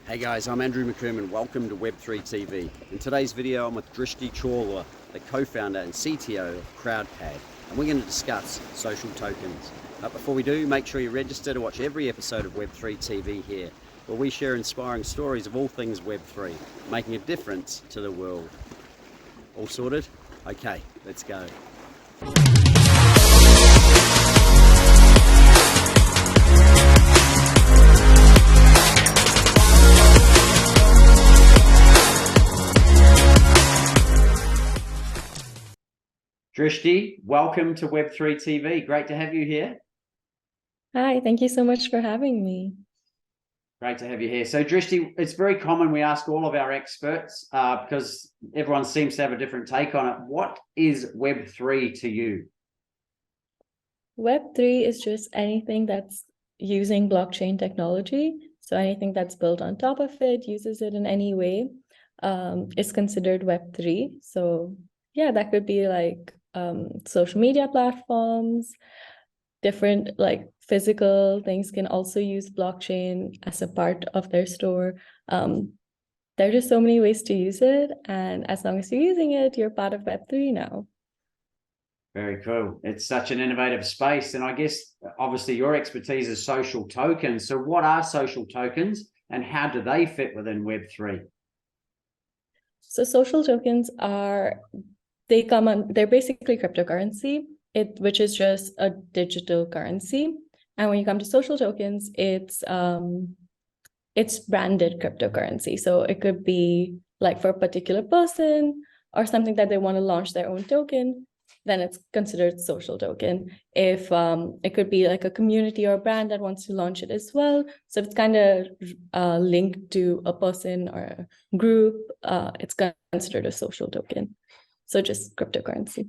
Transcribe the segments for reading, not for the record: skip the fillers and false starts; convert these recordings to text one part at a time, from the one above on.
Hey guys, I'm Andrew McCorman. Welcome to Web3 TV. In today's video, I'm with Drishti Chawla, the co-founder and CTO of CrowdPad, and we're going to discuss social tokens. But before we do, make sure you register to watch every episode of Web3 TV here, where we share inspiring stories of all things Web3, making a difference to the world. All sorted? Okay, let's go. Drishti, welcome to Web3 TV. Great to have you here. Hi, thank you so much for having me. Great to have you here. So Drishti, it's very common we ask all of our experts because everyone seems to have a different take on it. What is Web3 to you? Web3 is just anything that's using blockchain technology. So anything that's built on top of it, uses it in any way, is considered Web3. So yeah, that could be like social media platforms, different like physical things can also use blockchain as a part of their store. There are just so many ways to use it. And as long as you're using it, you're part of Web3 now. Very cool. It's such an innovative space. And I guess, obviously, your expertise is social tokens. So what are social tokens and how do they fit within Web3? So social tokens they're basically cryptocurrency, which is just a digital currency. And when you come to social tokens, it's branded cryptocurrency. So it could be like for a particular person or something that they want to launch their own token, then it's considered social token. If it could be like a community or a brand that wants to launch it as well. So it's kind of linked to a person or a group, it's considered a social token. So just cryptocurrency.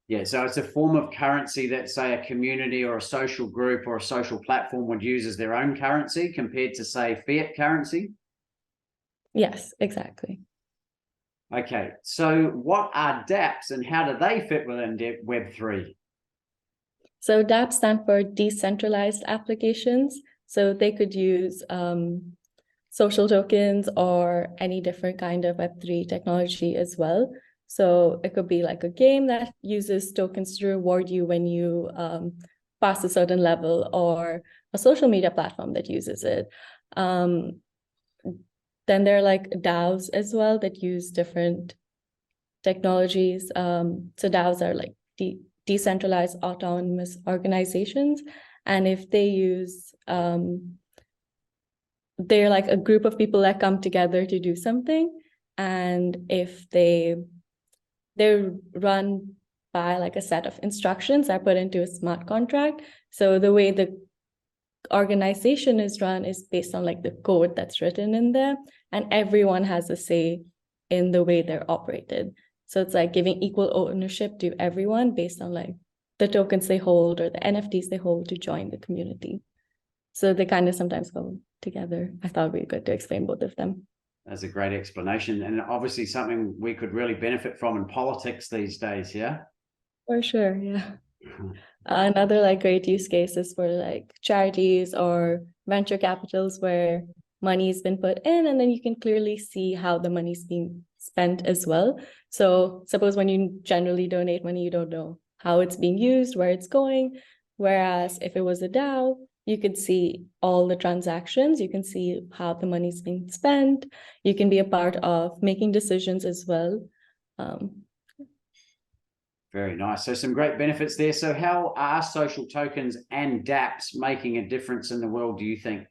Yeah, so it's a form of currency that, say, a community or a social group or a social platform would use as their own currency compared to, say, fiat currency? Yes, exactly. Okay, so what are dApps and how do they fit within Web3? So dApps stand for decentralized applications. So they could use social tokens or any different kind of Web3 technology as well. So it could be like a game that uses tokens to reward you when you pass a certain level, or a social media platform that uses it. Then there are like DAOs as well that use different technologies. So DAOs are like decentralized autonomous organizations. And if they use, they're like a group of people that come together to do something. And if they're run by like a set of instructions that put into a smart contract. So the way the organization is run is based on like the code that's written in there, and everyone has a say in the way they're operated. So it's like giving equal ownership to everyone based on like the tokens they hold or the NFTs they hold to join the community. So they kind of sometimes go together. I thought it would be good to explain both of them. That's a great explanation, and obviously something we could really benefit from in politics these days, yeah? For sure, yeah. Another like great use case is for like charities or venture capitals where money's been put in, and then you can clearly see how the money's being spent as well. So suppose when you generally donate money, you don't know how it's being used, where it's going. Whereas if it was a DAO, you could see all the transactions, you can see how the money's being spent, you can be a part of making decisions as well. Very nice. So some great benefits there. So how are social tokens and dApps making a difference in the world, do you think?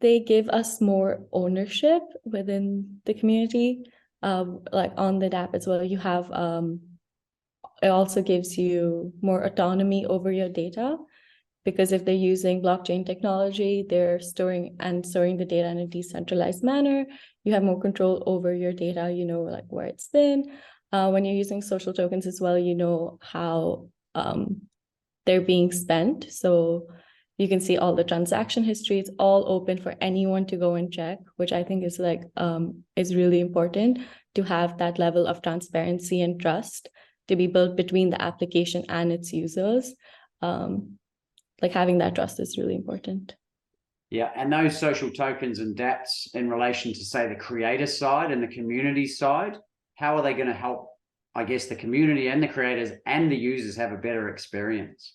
They give us more ownership within the community, like on the dApp as well. You have, it also gives you more autonomy over your data, because if they're using blockchain technology, they're storing the data in a decentralized manner. You have more control over your data, you know, like where it's been. When you're using social tokens as well, you know how they're being spent. So you can see all the transaction history. It's all open for anyone to go and check, which I think is like is really important to have that level of transparency and trust to be built between the application and its users. Like having that trust is really important. Yeah, and those social tokens and dApps in relation to, say, the creator side and the community side, how are they going to help, I guess, the community and the creators and the users have a better experience?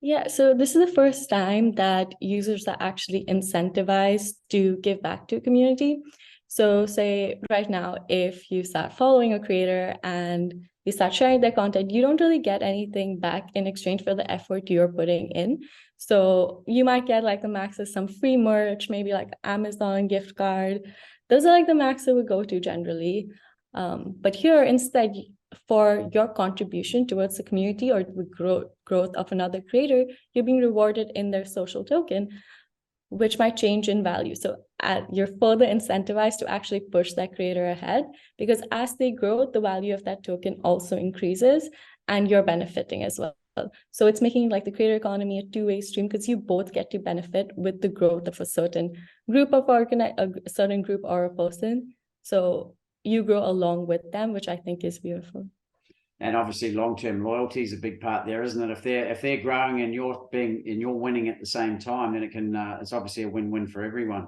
Yeah, so this is the first time that users are actually incentivized to give back to a community. So say right now, if you start following a creator and you start sharing their content, you don't really get anything back in exchange for the effort you're putting in. So you might get like the max is some free merch, maybe like Amazon gift card. Those are like the max that would go to generally. But here instead, for your contribution towards the community or the growth of another creator, you're being rewarded in their social token, which might change in value. So you're further incentivized to actually push that creator ahead, because as they grow, the value of that token also increases and you're benefiting as well. So it's making like the creator economy a two-way stream, because you both get to benefit with the growth of a certain group of a certain group or a person. So you grow along with them, which I think is beautiful. And obviously long-term loyalty is a big part there, isn't it? If they're growing and you're winning at the same time, then it's obviously a win-win for everyone.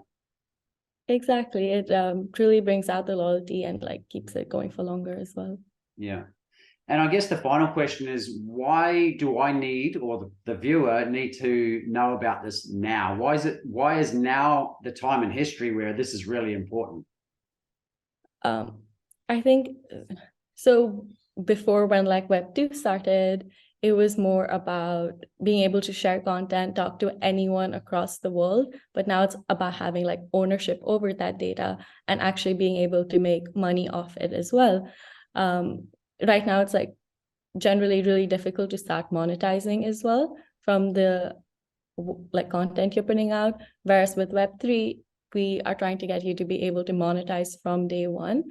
Exactly. It truly brings out the loyalty and like keeps it going for longer as well. Yeah. And I guess the final question is, why do I need, or the viewer need to know about this now? Why is now the time in history where this is really important? I think so. Before, when like Web2 started, it was more about being able to share content, talk to anyone across the world. But now it's about having like ownership over that data and actually being able to make money off it as well. Right now, it's like generally really difficult to start monetizing as well from the like content you're putting out. Whereas with Web3, we are trying to get you to be able to monetize from day one.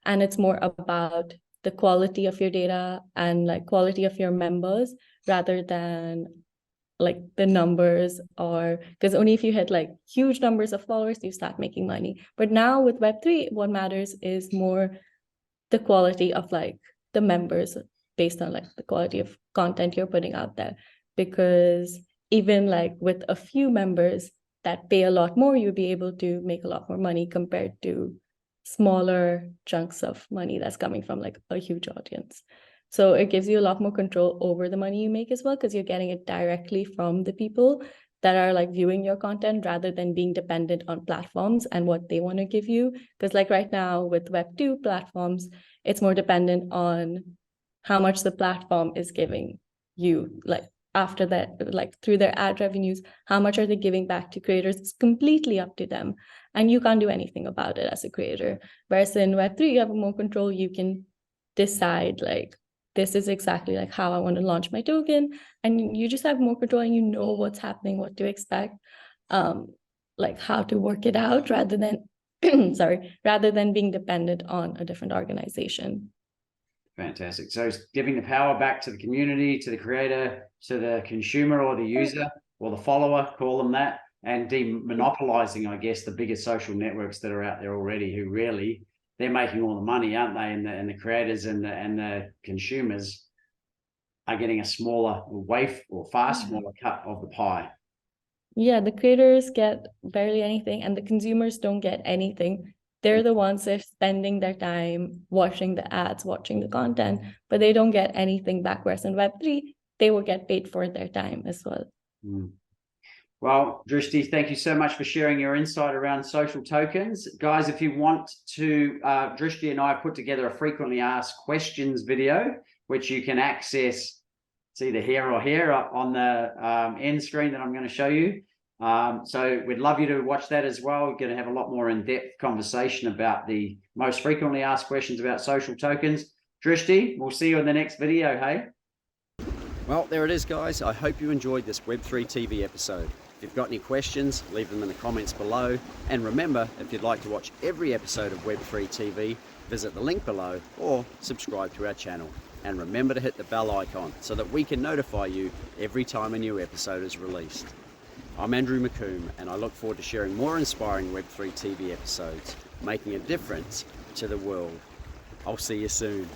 And it's more about the quality of your data and like quality of your members rather than like the numbers, or because only if you hit like huge numbers of followers, you start making money. But now with Web3, what matters is more the quality of like the members based on like the quality of content you're putting out there. Because even like with a few members that pay a lot more, you'll be able to make a lot more money compared to smaller chunks of money that's coming from like a huge audience. So it gives you a lot more control over the money you make as well, because you're getting it directly from the people that are like viewing your content rather than being dependent on platforms and what they want to give you. Because like right now with Web2 platforms, it's more dependent on how much the platform is giving you. Like after that, like through their ad revenues, how much are they giving back to creators? It's completely up to them. And you can't do anything about it as a creator. Whereas in Web3, you have more control. You can decide like, this is exactly like how I want to launch my token. And you just have more control and you know what's happening, what to expect, like how to work it out rather than, rather than being dependent on a different organization. Fantastic. So it's giving the power back to the community, to the creator, to the consumer or the user or the follower, call them that, and demonopolizing, I guess, the biggest social networks that are out there already, who really, they're making all the money, aren't they? And the creators and the consumers are getting a smaller waif or far smaller cut of the pie. Yeah, the creators get barely anything and the consumers don't get anything. They're the ones that are spending their time watching the ads, watching the content, but they don't get anything back. Whereas in Web3, they will get paid for their time as well. Well, Drishti, thank you so much for sharing your insight around social tokens. Guys, if you want to, Drishti and I have put together a frequently asked questions video, which you can access. It's either here or here on the end screen that I'm going to show you. So we'd love you to watch that as well. We're going to have a lot more in-depth conversation about the most frequently asked questions about social tokens. Drishti, we'll see you in the next video, hey? Well, there it is, guys. I hope you enjoyed this Web3 TV episode. If you've got any questions, leave them in the comments below. And remember, if you'd like to watch every episode of Web3 TV, visit the link below or subscribe to our channel. And remember to hit the bell icon so that we can notify you every time a new episode is released. I'm Andrew McComb, and I look forward to sharing more inspiring Web3 TV episodes, making a difference to the world. I'll see you soon.